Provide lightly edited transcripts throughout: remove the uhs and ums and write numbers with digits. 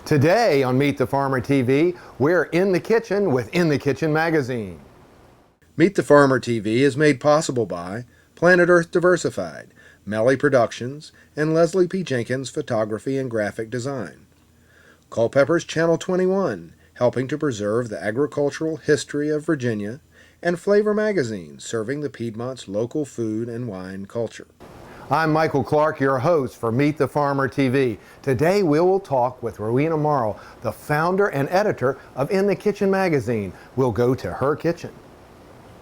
Today on Meet the Farmer TV, we're in the kitchen with In the Kitchen magazine. Meet the Farmer TV is made possible by Planet Earth Diversified, Melli Productions, and Leslie P. Jenkins Photography and Graphic Design. Culpeper's Channel 21, helping to preserve the agricultural history of Virginia, and Flavor Magazine, serving the Piedmont's local food and wine culture. I'm Michael Clark, your host for Meet the Farmer TV. Today we will talk with Rowena Morrel, the founder and editor of In the Kitchen magazine. We'll go to her kitchen.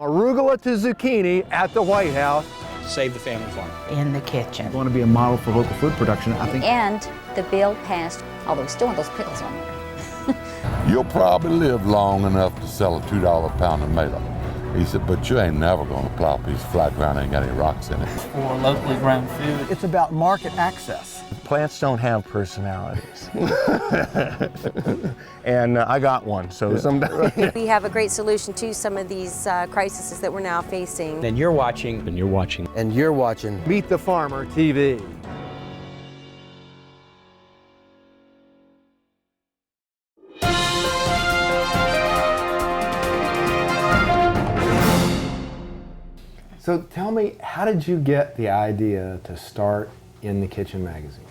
Arugula to zucchini at the White House. Save the family farm. In the kitchen. I want to be a model for local food production, I think. And the bill passed, although we still want those pickles on there. You'll probably live long enough to sell a $2 a pound tomato. He said, but you ain't never gonna plow a piece of flat ground that ain't got any rocks in it. For locally grown food. It's about market access. Plants don't have personalities. And I got one, so sometimes. We have a great solution to some of these crises that we're now facing. And you're watching. And you're watching. And you're watching Meet the Farmer TV. So tell me, how did you get the idea to start In the Kitchen magazine?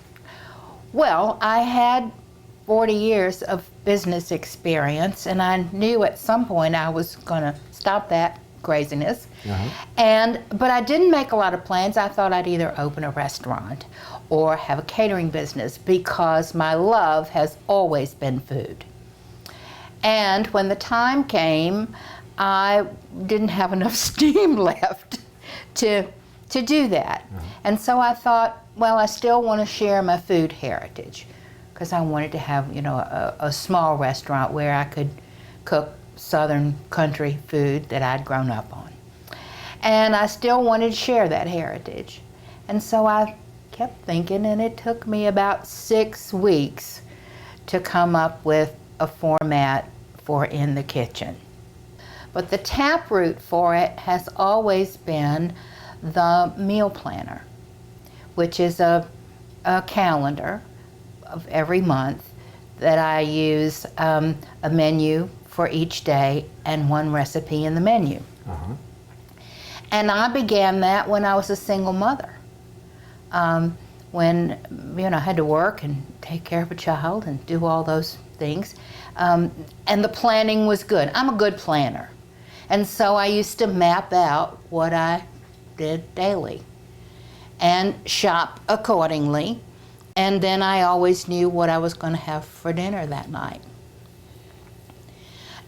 Well, I had 40 years of business experience, and I knew at some point I was going to stop that craziness. But I didn't make a lot of plans. I thought I'd either open a restaurant or have a catering business because my love has always been food. And when the time came, I didn't have enough steam left to do that. And so I thought, well, I still want to share my food heritage because I wanted to have, a small restaurant where I could cook Southern country food that I'd grown up on. And I still wanted to share that heritage. And so I kept thinking, and it took me about 6 weeks to come up with a format for In the Kitchen. But the taproot for it has always been the meal planner, which is a calendar of every month that I use a menu for each day and one recipe in the menu. And I began that when I was a single mother. When I had to work and take care of a child and do all those things. And the planning was good. I'm a good planner. And so I used to map out what I did daily and shop accordingly. And then I always knew what I was going to have for dinner that night.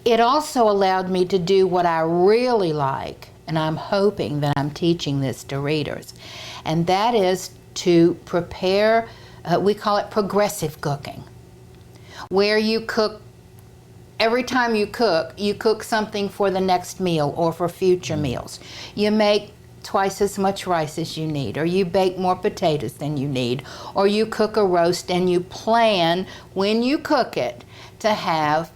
It also allowed me to do what I really like, and I'm hoping that I'm teaching this to readers, and that is to prepare, we call it progressive cooking, where you cook. Every time you cook something for the next meal or for future meals. You make twice as much rice as you need, or you bake more potatoes than you need, or you cook a roast and you plan when you cook it to have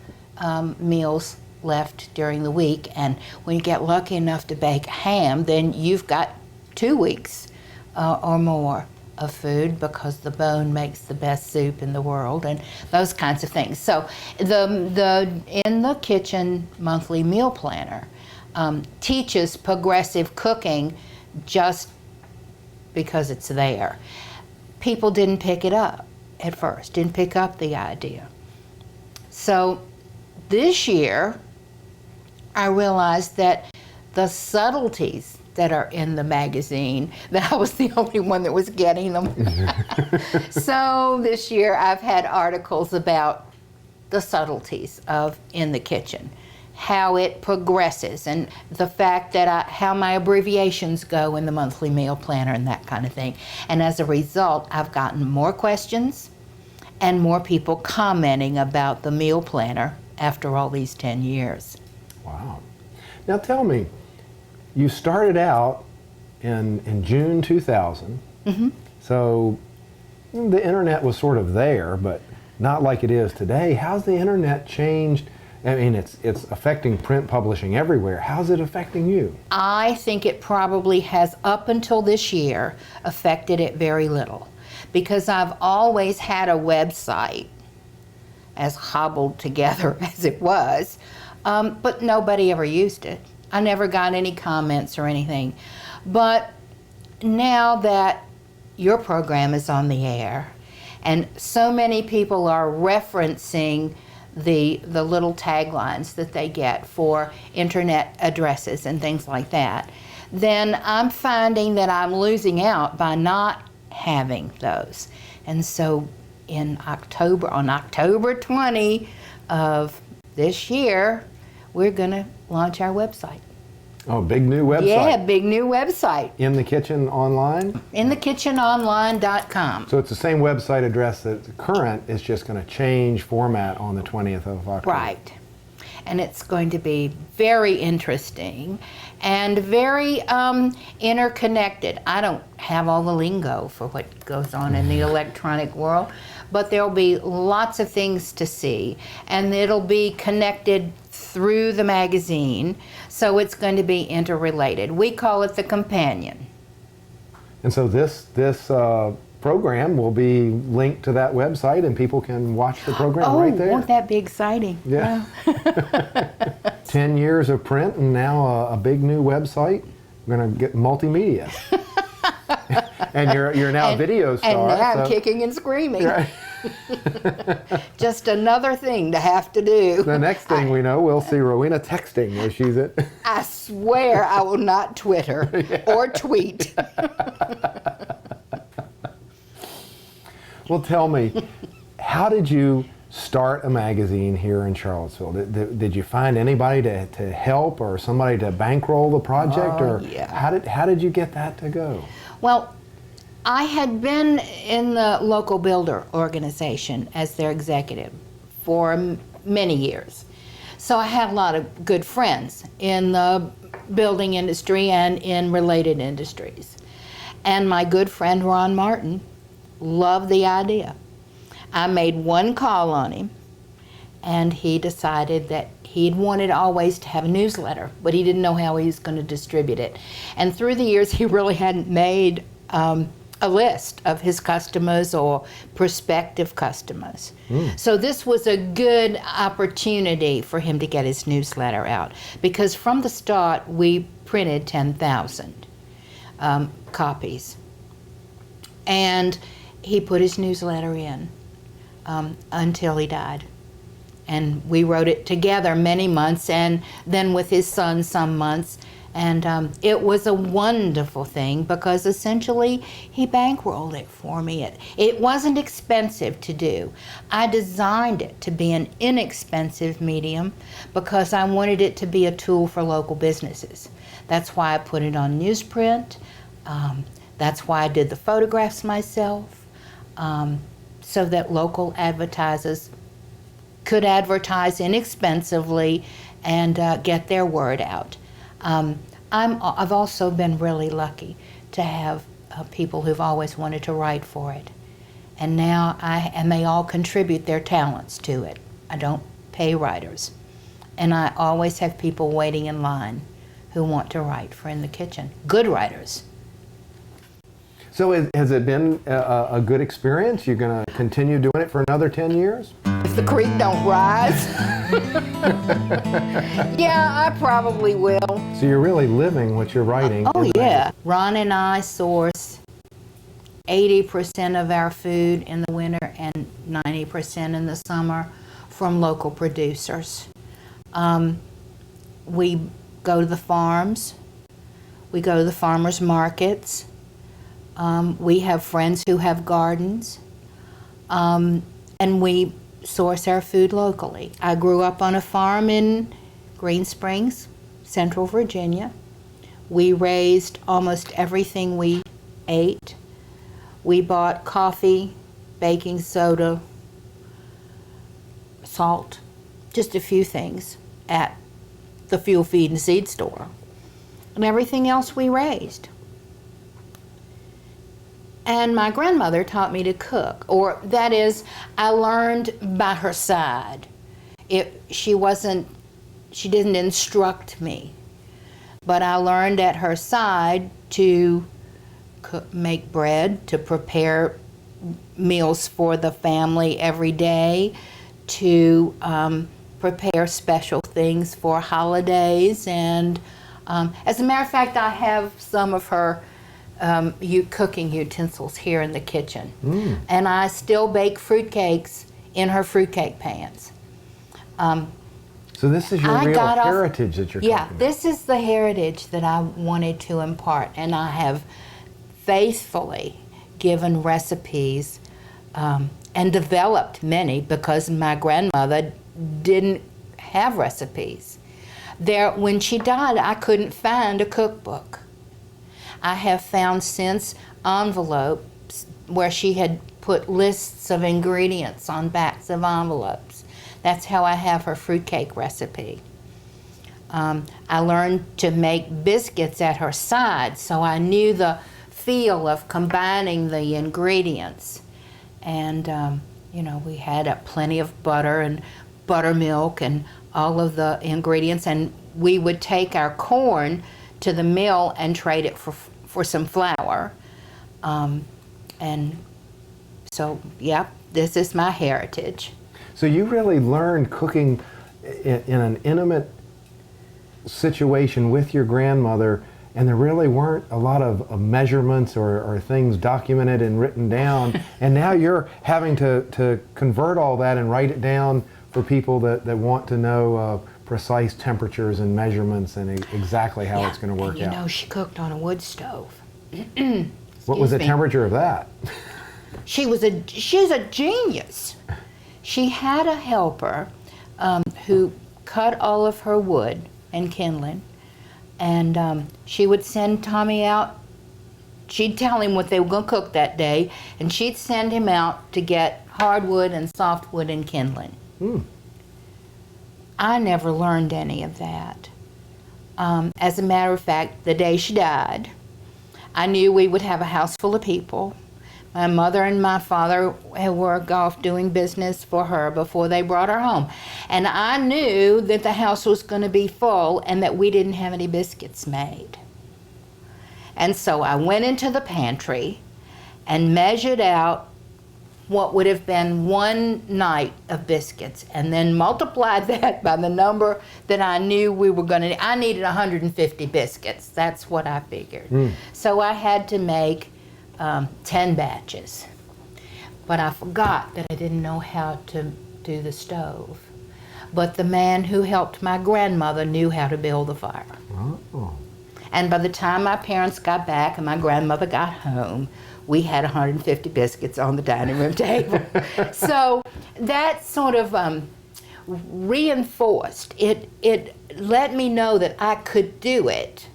meals left during the week. And when you get lucky enough to bake ham, then you've got 2 weeks or more of food because the bone makes the best soup in the world and those kinds of things. So the In the Kitchen monthly meal planner teaches progressive cooking just because it's there. People didn't pick it up at first, didn't pick up the idea. So this year I realized that the subtleties that are in the magazine, that I was the only one that was getting them. So this year I've had articles about the subtleties of In the Kitchen, how it progresses, and the fact that how my abbreviations go in the monthly meal planner and that kind of thing. And as a result, I've gotten more questions and more people commenting about the meal planner after all these 10 years. Wow. Now tell me, you started out in June 2000, so the internet was sort of there, but not like it is today. How's the internet changed? I mean, it's affecting print publishing everywhere. How's it affecting you? I think it probably has, up until this year, affected it very little, because I've always had a website as hobbled together as it was, but nobody ever used it. I never got any comments or anything. But now that your program is on the air, and so many people are referencing the little taglines that they get for internet addresses and things like that, then I'm finding that I'm losing out by not having those. And so on October 20 of this year, we're going to launch our website. Oh, big new website. Yeah, big new website. In the Kitchen Online? InTheKitchenOnline.com. So it's the same website address that's current, it's just going to change format on the 20th of October. Right. And it's going to be very interesting and very interconnected. I don't have all the lingo for what goes on in the electronic world, but there'll be lots of things to see, and it'll be connected through the magazine, so it's going to be interrelated. We call it the companion. And so this program will be linked to that website, and people can watch the program right there. Oh, won't that be exciting? Yeah. 10 years of print and now a big new website. We're going to get multimedia. And you're now a video star. And now I'm kicking and screaming. Right. Just another thing to have to do. The next thing we know, we'll see Rowena texting as she's at. I swear I will not Twitter or tweet. Well, tell me, how did you start a magazine here in Charlottesville? Did you find anybody to help or somebody to bankroll the project? Or yeah. How did you get that to go? Well, I had been in the local builder organization as their executive for many years. So I had a lot of good friends in the building industry and in related industries. And my good friend Ron Martin loved the idea. I made one call on him, and he decided that he'd wanted always to have a newsletter, but he didn't know how he was going to distribute it. And through the years, he really hadn't made a list of his customers or prospective customers. So this was a good opportunity for him to get his newsletter out, because from the start, we printed 10,000 copies. And he put his newsletter in until he died. And we wrote it together many months, and then with his son some months. And it was a wonderful thing, because essentially he bankrolled it for me. It wasn't expensive to do. I designed it to be an inexpensive medium because I wanted it to be a tool for local businesses. That's why I put it on newsprint. That's why I did the photographs myself, so that local advertisers could advertise inexpensively and get their word out. I've also been really lucky to have people who've always wanted to write for it. And now and they all contribute their talents to it. I don't pay writers. And I always have people waiting in line who want to write for In the Kitchen. Good writers. So has it been a good experience? You're going to continue doing it for another 10 years? If the creek don't rise. Yeah, I probably will. So you're really living what you're writing. Oh, yeah. Ron and I source 80% of our food in the winter and 90% in the summer from local producers. We go to the farms. We go to the farmers markets. We have friends who have gardens. And we source our food locally. I grew up on a farm in Green Springs, Central Virginia. We raised almost everything we ate. We bought coffee, baking soda, salt, just a few things at the fuel, feed, and seed store. And everything else we raised. And my grandmother taught me to cook, or that is, I learned by her side. She didn't instruct me, but I learned at her side to make bread, to prepare meals for the family every day, to prepare special things for holidays. And as a matter of fact, I have some of her cooking utensils here in the kitchen. And I still bake fruitcakes in her fruitcake pans. So this is your real heritage that you're talking about. Yeah, this is the heritage that I wanted to impart, and I have faithfully given recipes and developed many because my grandmother didn't have recipes. When she died, I couldn't find a cookbook. I have found since envelopes where she had put lists of ingredients on backs of envelopes. That's how I have her fruitcake recipe. I learned to make biscuits at her side, so I knew the feel of combining the ingredients. And, we had plenty of butter and buttermilk and all of the ingredients, and we would take our corn to the mill and trade it for some flour. And so, yeah, this is my heritage. So you really learned cooking in an intimate situation with your grandmother, and there really weren't a lot of measurements or things documented and written down, and now you're having to convert all that and write it down for people that want to know precise temperatures and measurements and exactly how it's going to work out. She cooked on a wood stove. What was the temperature of that? She's a genius. She had a helper who cut all of her wood and kindling, and she would send Tommy out. She'd tell him what they were going to cook that day, and she'd send him out to get hardwood and softwood and kindling. I never learned any of that. As a matter of fact, the day she died, I knew we would have a house full of people. My mother and my father were off doing business for her before they brought her home. And I knew that the house was going to be full and that we didn't have any biscuits made. And so I went into the pantry and measured out what would have been one night of biscuits, and then multiplied that by the number that I knew we were going to. I needed 150 biscuits. That's what I figured. So I had to make 10 batches. But I forgot that I didn't know how to do the stove. But the man who helped my grandmother knew how to build a fire. And by the time my parents got back and my grandmother got home, we had 150 biscuits on the dining room table. So that sort of reinforced, it let me know that I could do it.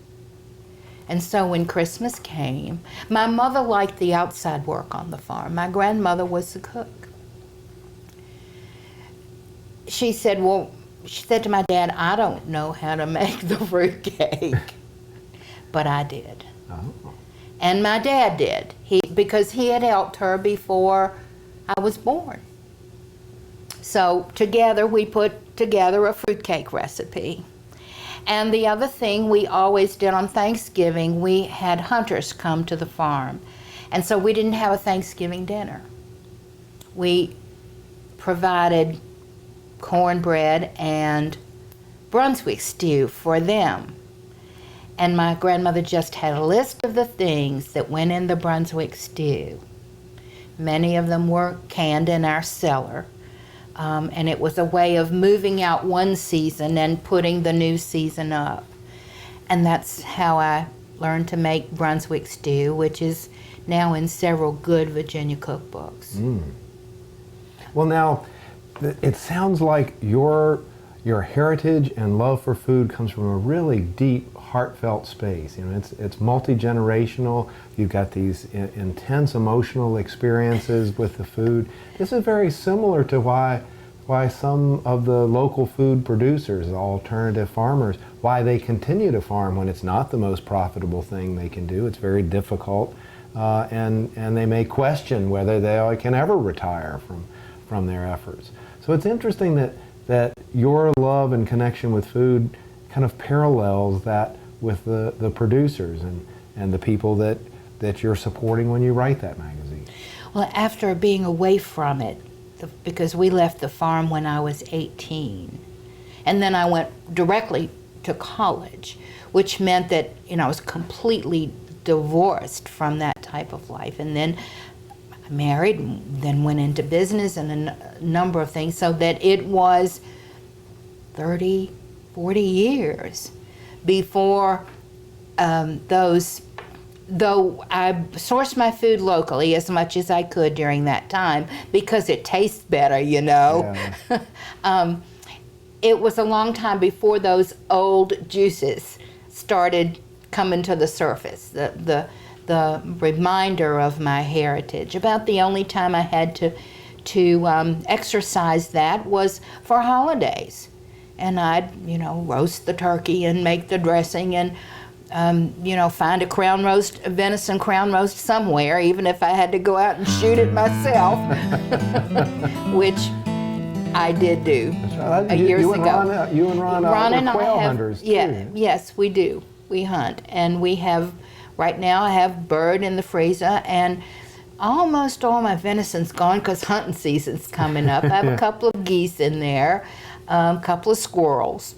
And so when Christmas came, my mother liked the outside work on the farm. My grandmother was the cook. She said to my dad, I don't know how to make the fruitcake. But I did. And my dad did, because he had helped her before I was born. So together we put together a fruitcake recipe. And the other thing we always did on Thanksgiving, we had hunters come to the farm. And so we didn't have a Thanksgiving dinner. We provided cornbread and Brunswick stew for them. And my grandmother just had a list of the things that went in the Brunswick stew. Many of them were canned in our cellar. And it was a way of moving out one season and putting the new season up. And that's how I learned to make Brunswick stew, which is now in several good Virginia cookbooks. Well, now, it sounds like your heritage and love for food comes from a really deep, heartfelt space. It's multi-generational. You've got these intense emotional experiences with the food. This is very similar to why some of the local food producers, the alternative farmers, why they continue to farm when it's not the most profitable thing they can do. It's very difficult, and they may question whether they can ever retire from their efforts. So it's interesting that your love and connection with food kind of parallels that with the producers and the people that you're supporting when you write that magazine. Well, after being away from it because we left the farm when I was 18. And then I went directly to college, which meant that, I was completely divorced from that type of life. And then I married, and then went into business and a number of things, so that it was 30, 40 years before though I sourced my food locally as much as I could during that time because it tastes better, Yeah. It was a long time before those old juices started coming to the surface, the reminder of my heritage. About the only time I had to exercise that was for holidays. And I'd, roast the turkey and make the dressing and, find a venison crown roast somewhere, even if I had to go out and shoot it myself, which I did do years ago. You and Ron are quail hunters, too. Yeah, yes, we do. We hunt. And we have, right now I have bird in the freezer, and almost all my venison's gone because hunting season's coming up. I have a couple of geese in there, a couple of squirrels.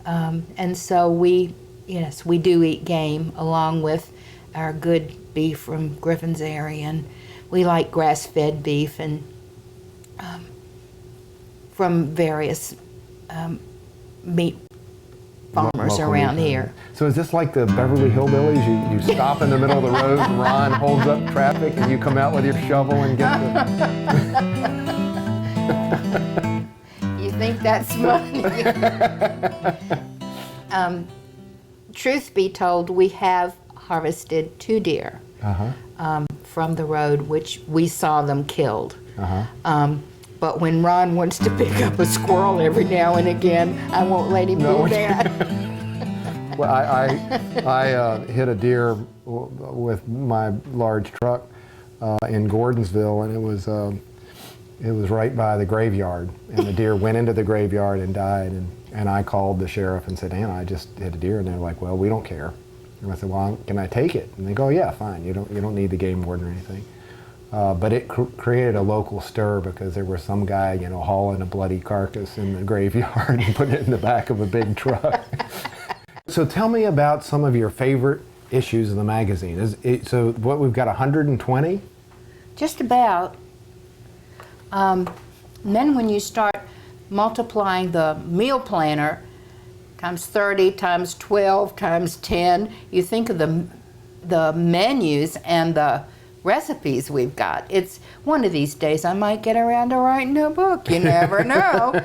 And so we do eat game along with our good beef from Griffin's area, and we like grass-fed beef and from various meat farmers Local around meat. here. So is this like the Beverly Hillbillies? You stop in the middle of the road and Ron holds up traffic and you come out with your shovel and get the... You think that's funny? Truth be told, we have harvested 2 deer from the road, which we saw them killed. But when Ron wants to pick up a squirrel every now and again, I won't let him do that. Well, I hit a deer with my large truck in Gordonsville, and it was right by the graveyard, and the deer went into the graveyard and died. And I called the sheriff and said, I just hit a deer, and they're like, well, we don't care. And I said, well, can I take it? And they go, yeah, fine. You don't need the game warden or anything. But it created a local stir because there was some guy, hauling a bloody carcass in the graveyard and putting it in the back of a big truck. So tell me about some of your favorite issues of the magazine. So what, we've got 120? Just about. And then when you start multiplying the meal planner times 30, times 12, times 10, you think of the menus and the recipes we've got. It's one of these days I might get around to writing a book. You never know.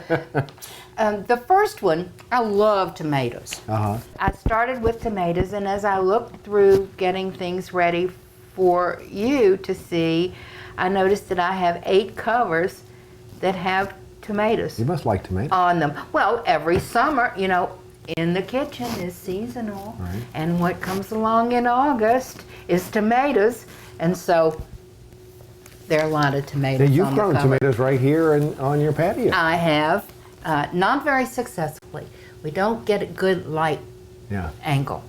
The first one, I love tomatoes. I started with tomatoes, and as I looked through getting things ready for you to see, I noticed that I have 8 covers that have tomatoes. You must like tomatoes. On them. Well, every summer, in the kitchen is seasonal, right. And what comes along in August is tomatoes. And so there are a lot of tomatoes. Now, you've on the grown cover. tomatoes right here on your patio. I have, not very successfully. We don't get a good light angle.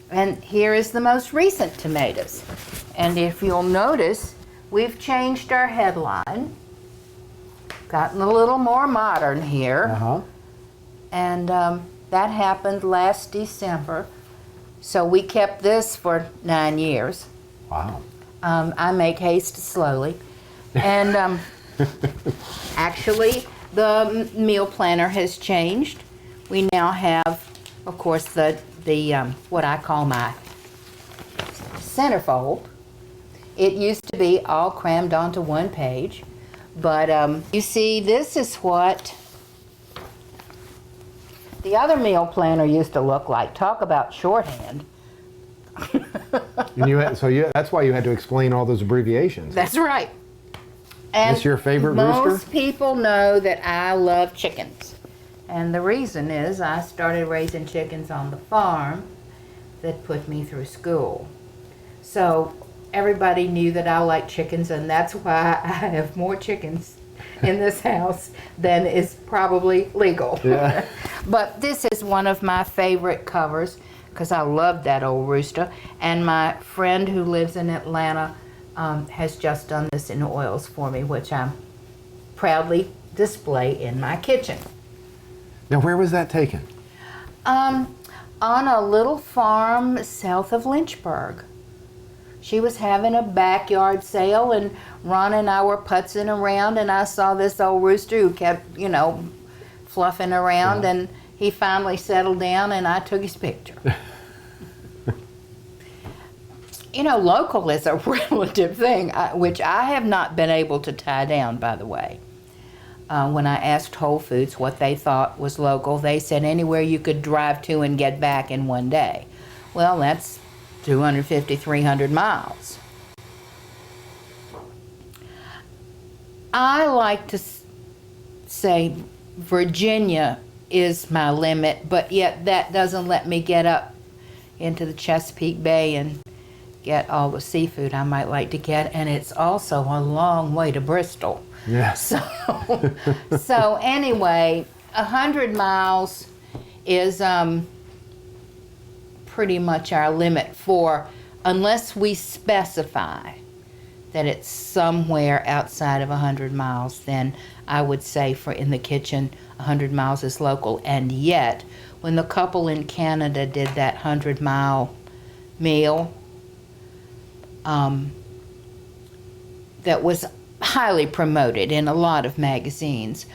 And here is the most recent tomatoes. And if you'll notice, we've changed our headline, gotten a little more modern here. And that happened last December. So we kept this for 9 years. Wow. I make haste slowly. And actually, the meal planner has changed. We now have, of course, the what I call my centerfold. It used to be all crammed onto one page. But you see, this is what the other meal planner used to look like. Talk about shorthand. And that's why you had to explain all those abbreviations. That's right. And Is your favorite rooster? Most people know that I love chickens. And the reason is I started raising chickens on the farm that put me through school. So everybody knew that I like chickens, and that's why I have more chickens in this house than is probably legal. Yeah. But this is one of my favorite covers because I love that old rooster. And my friend who lives in Atlanta has just done this in oils for me, which I'm proudly display in my kitchen. Now, where was that taken? On a little farm south of Lynchburg. She was having a backyard sale, and Ron and I were putzing around, and I saw this old rooster who kept, you know, fluffing around, and he finally settled down, and I took his picture. You know, local is a relative thing, which I have not been able to tie down, by the way. When I asked Whole Foods what they thought was local, they said anywhere you could drive to and get back in one day. Well, that's 250, 300 miles. I like to say Virginia is my limit, but yet that doesn't let me get up into the Chesapeake Bay and get all the seafood I might like to get, and it's also a long way to Bristol. Yes. So anyway, 100 miles is pretty much our limit for, unless we specify that it's somewhere outside of 100 miles, then I would say for in the kitchen, 100 miles is local. And yet, when the couple in Canada did that 100-mile meal, that was highly promoted in a lot of magazines,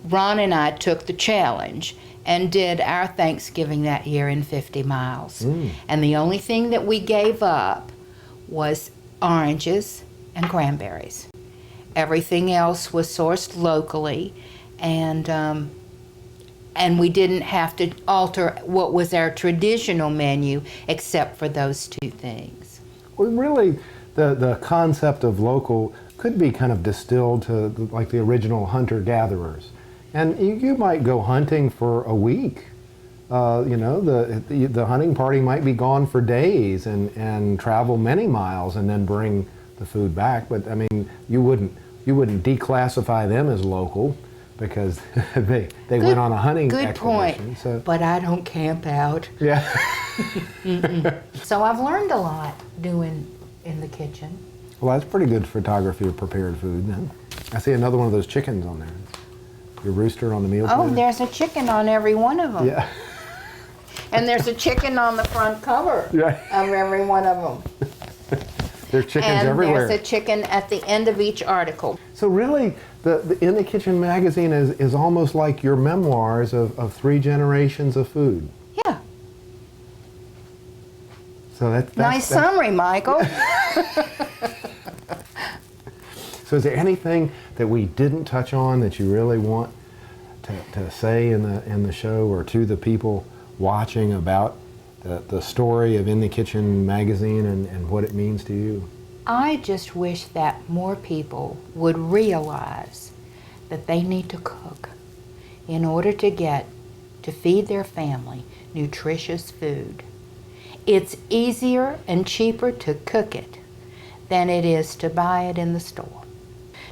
Ron and I took the challenge and did our Thanksgiving that year in 50 miles. And the only thing that we gave up was oranges and cranberries. Everything else was sourced locally, and we didn't have to alter what was our traditional menu except for those two things. Well, really, the concept of local could be kind of distilled to like the original hunter-gatherers. And you might go hunting for a week. You know, the hunting party might be gone for days and travel many miles and then bring the food back. But I mean, you wouldn't declassify them as local because they went on a hunting expedition. Point. So. But I don't camp out. Yeah. So I've learned a lot doing in the kitchen. Well, that's pretty good photography of prepared food then. I see another one of those chickens on there. Your rooster on the meal Oh, plan. there's a chicken on every one of them. Yeah. And there's a chicken on the front cover Yeah. of every one of them. There's chickens And everywhere. there's a chicken at the end of each article. So really, the In the Kitchen magazine is almost like your memoirs of 3 generations of food. Yeah. So that's Nice summary, Michael. So is there anything that we didn't touch on that you really want to say in the show or to the people watching about the story of In the Kitchen magazine and what it means to you? I just wish that more people would realize that they need to cook in order to feed their family nutritious food. It's easier and cheaper to cook it than it is to buy it in the store.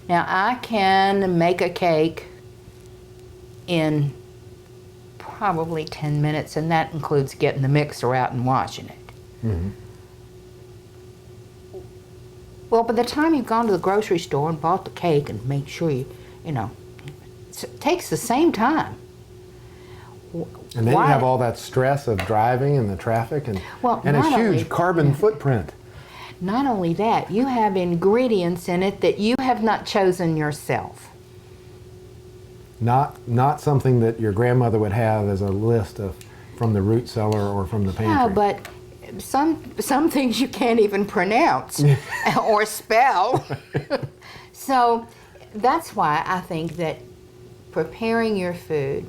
Now, I can make a cake in probably 10 minutes, and that includes getting the mixer out and washing it. Mm-hmm. Well, by the time you've gone to the grocery store and bought the cake and made sure you know, it takes the same time. And then you have all that stress of driving and the traffic and a not only- huge carbon footprint. Not only that, you have ingredients in it that you have not chosen yourself. Not something that your grandmother would have as a list from the root cellar or from the pantry. No, but some things you can't even pronounce or spell. So that's why I think that preparing your food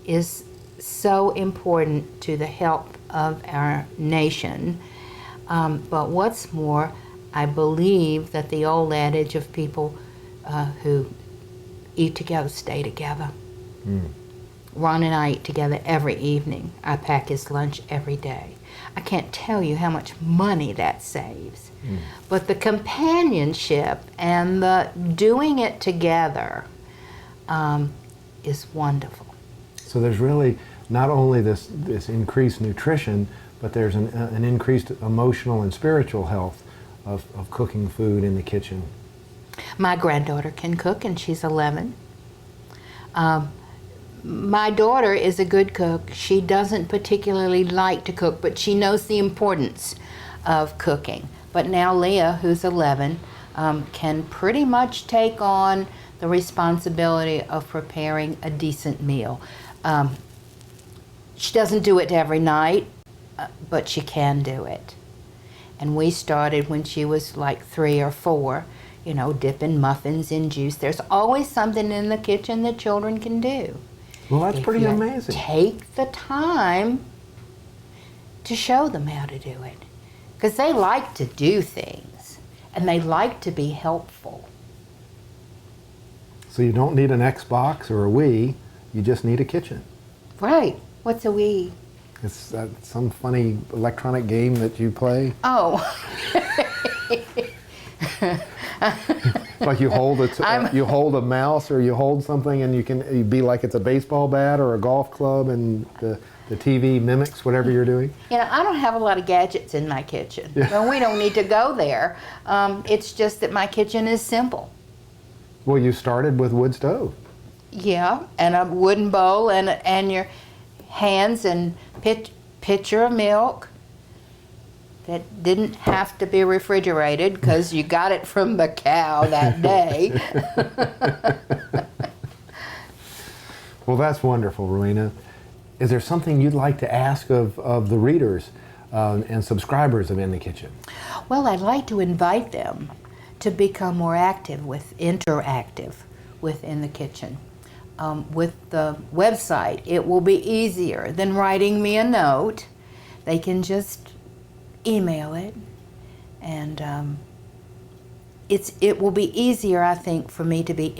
is so important to the health of our nation. But what's more, I believe that the old adage of people who eat together stay together. Ron and I eat together every evening. I pack his lunch every day. I can't tell you how much money that saves. But the companionship and the doing it together is wonderful. So there's really not only this increased nutrition, but there's an increased emotional and spiritual health of cooking food in the kitchen. My granddaughter can cook, and she's 11. My daughter is a good cook. She doesn't particularly like to cook, but she knows the importance of cooking. But now Leah, who's 11, can pretty much take on the responsibility of preparing a decent meal. She doesn't do it every night, but she can do it. And we started when she was like 3 or 4, you know, dipping muffins in juice. There's always something in the kitchen that children can do. Well, that's If pretty you amazing. Take the time to show them how to do it. Because they like to do things, and they like to be helpful. So you don't need an Xbox or a Wii, you just need a kitchen. Right. What's a Wii? It's some funny electronic game that you play. Oh. Like you hold a mouse or you hold something and you be like it's a baseball bat or a golf club, and the TV mimics whatever you're doing. You know, I don't have a lot of gadgets in my kitchen. Well, we don't need to go there. It's just that my kitchen is simple. Well, you started with wood stove. Yeah, and a wooden bowl and your hands and pitcher of milk that didn't have to be refrigerated because you got it from the cow that day. Well, that's wonderful, Rowena. Is there something you'd like to ask of the readers and subscribers of In the Kitchen? Well, I'd like to invite them to become more interactive within the kitchen. With the website, it will be easier than writing me a note. They can just email it, and it will be easier, I think, for me to be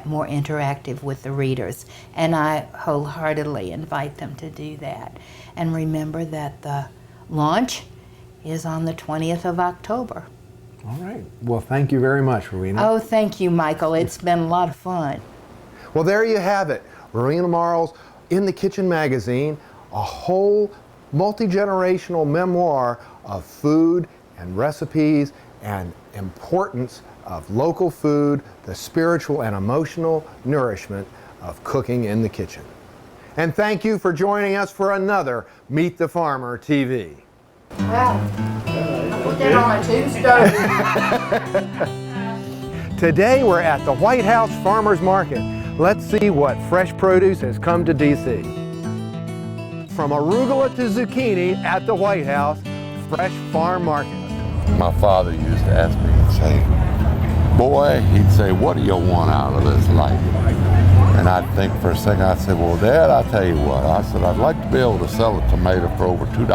more interactive with the readers, and I wholeheartedly invite them to do that. And remember that the launch is on the 20th of October. All right. Well, thank you very much, Rowena. Oh, thank you, Michael. It's been a lot of fun. Well, there you have it. Rowena Morrel's In the Kitchen magazine, a whole multi-generational memoir of food and recipes and importance of local food, the spiritual and emotional nourishment of cooking in the kitchen. And thank you for joining us for another Meet the Farmer TV. Wow. I put that on my tombstone. Today we're at the White House Farmers Market. Let's see what fresh produce has come to D.C. From arugula to zucchini at the White House, Fresh Farm Market. My father used to ask me, he'd say, boy, he'd say, what do you want out of this life? And I'd think for a second, I'd say, well, Dad, I'll tell you what. I said, I'd like to be able to sell a tomato for over $2 a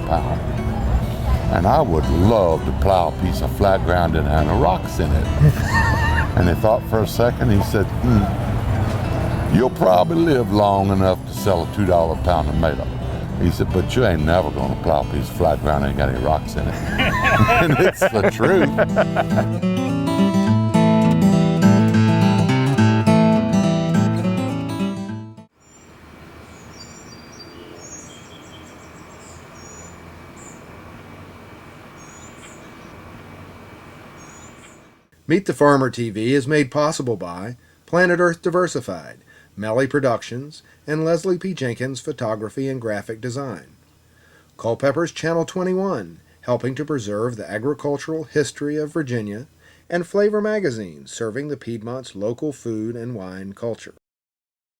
pound. And I would love to plow a piece of flat ground and have no rocks in it. And he thought for a second, he said, you'll probably live long enough to sell a $2 a pound tomato. He said, but you ain't never gonna plow a piece of flat ground and ain't got any rocks in it. And it's the truth. Meet the Farmer TV is made possible by Planet Earth Diversified, Melli Productions, and Leslie P. Jenkins Photography and Graphic Design. Culpeper's Channel 21, helping to preserve the agricultural history of Virginia, and Flavor Magazine, serving the Piedmont's local food and wine culture.